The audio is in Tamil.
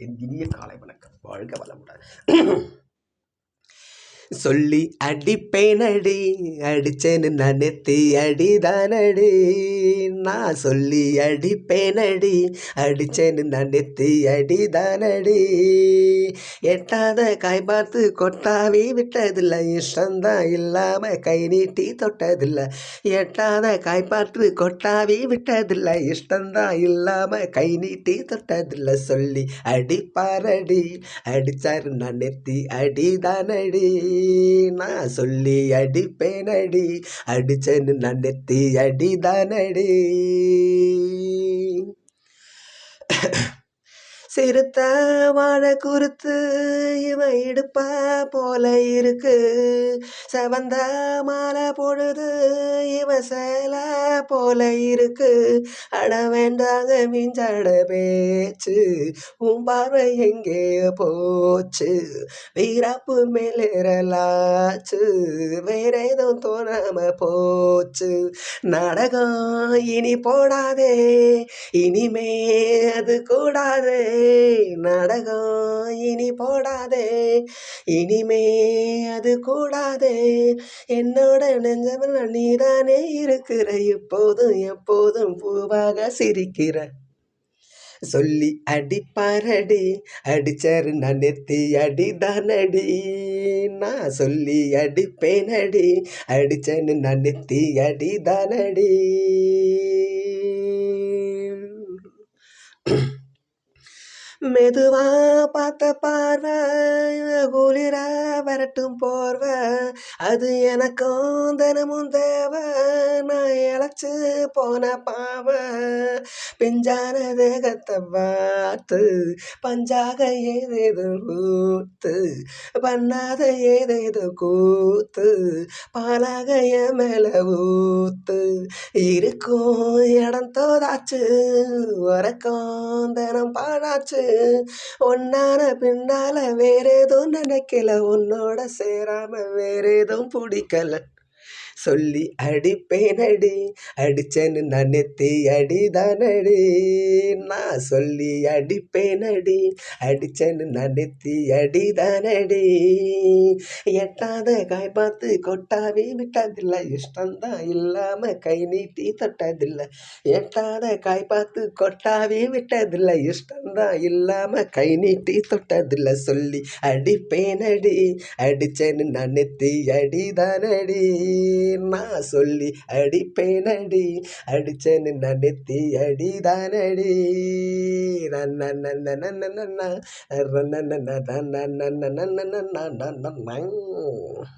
என் இனிய காலை வணக்கம். வாழ்க வளமுடன். சொல்லி அடிப்பேனடி, அடிச்சேன்னு நினைத்தி அடிதானடி. நான் சொல்லி அடிப்பேனடி, அடிச்சேன்னு நினைத்தி அடிதானடி. எட்டாத காய் பார்த்து கொட்டாவி விட்டதில்லை, இஷ்டந்தான் இல்லாம கை நீட்டி தொட்டதில்லை. எட்டாத காய் பார்த்து கொட்டாவி விட்டதில்லை, இஷ்டந்தான் இல்லாம கை நீட்டி தொட்டதில்லை. சொல்லி அடிப்பாரடி, அடிச்சாரு நான் நெத்தி அடிதானடி. நான் சொல்லி அடிப்பேனடி, அடிச்சேன்னு நான் நெத்தி அடிதானடி. சிறுத்த வாழை குறுத்து இவன் இடுப்ப போல இருக்கு, செவந்த மாலை பொழுது இவன் சேலை போல இருக்கு. அட வேண்டாங்க மிஞ்சாட பேச்சு, உன் பார்வை எங்கே போச்சு, வீராப்பு மேலேறலாச்சு, வேற எதுவும் தோணாம போச்சு. நாடகம் இனி போடாதே, இனிமே அது கூடாதே. நாடகம் இனி போடாதே, இனிமே அது கூடாதே. என்னோட நெஞ்சமெல்ல நீதானே இருக்கிற, இப்போதும் எப்போதும் பூவாக சிரிக்கிற. சொல்லி அடிப்பாரடி, அடிச்சாரு நான் நெத்தி அடிதானடி. நான் சொல்லி அடிப்பேனடி, அடிச்சேன்னு நான் நெத்தி அடிதானடி. மெதுவா பார்த்த பார்வை குளிர வரட்டும் போர்வை, அது எனக்கும் தினமும் தேவை. நான் இழைச்சு போன பாவ பிஞ்சான தேகத்தை பார்த்து பஞ்சாக ஏதேதோ ஊத்து, பண்ணாத ஏதேதோ கூத்து, பாலாக என் மேல ஊத்து. இருக்கும் இடம் தோதாச்சு, உறக்கம் தினம் பாழாச்சு. ஒன்னான பின்னால வேற எதுவும் நினைக்கல, உன்னோட சேராம வேற எதுவும் பிடிக்கல. சொல்லி அடிப்பேனடி, அடிச்சேன்னு நான் நெத்தி அடிதானடி. நான் சொல்லி அடிப்பேனடி, அடிச்சேன்னு நான் நெத்தி அடிதானடி. எட்டாத காய் பார்த்து கொட்டாவி விட்டதில்லை, இஷ்டந்தான் இல்லாம கை நீட்டி தொட்டதில்லை. எட்டாத காய் பார்த்து கொட்டாவி விட்டதில்லை, இஷ்டந்தான் இல்லாம கை நீட்டி தொட்டதில்லை. சொல்லி அடிப்பேனடி, அடிச்சேன்னு நான் நெத்தி அடிதானடி. நான் சொல்லி அடிப்பேனடி, அடிச்சேன்னு நான் நெத்தி அடிதானடி.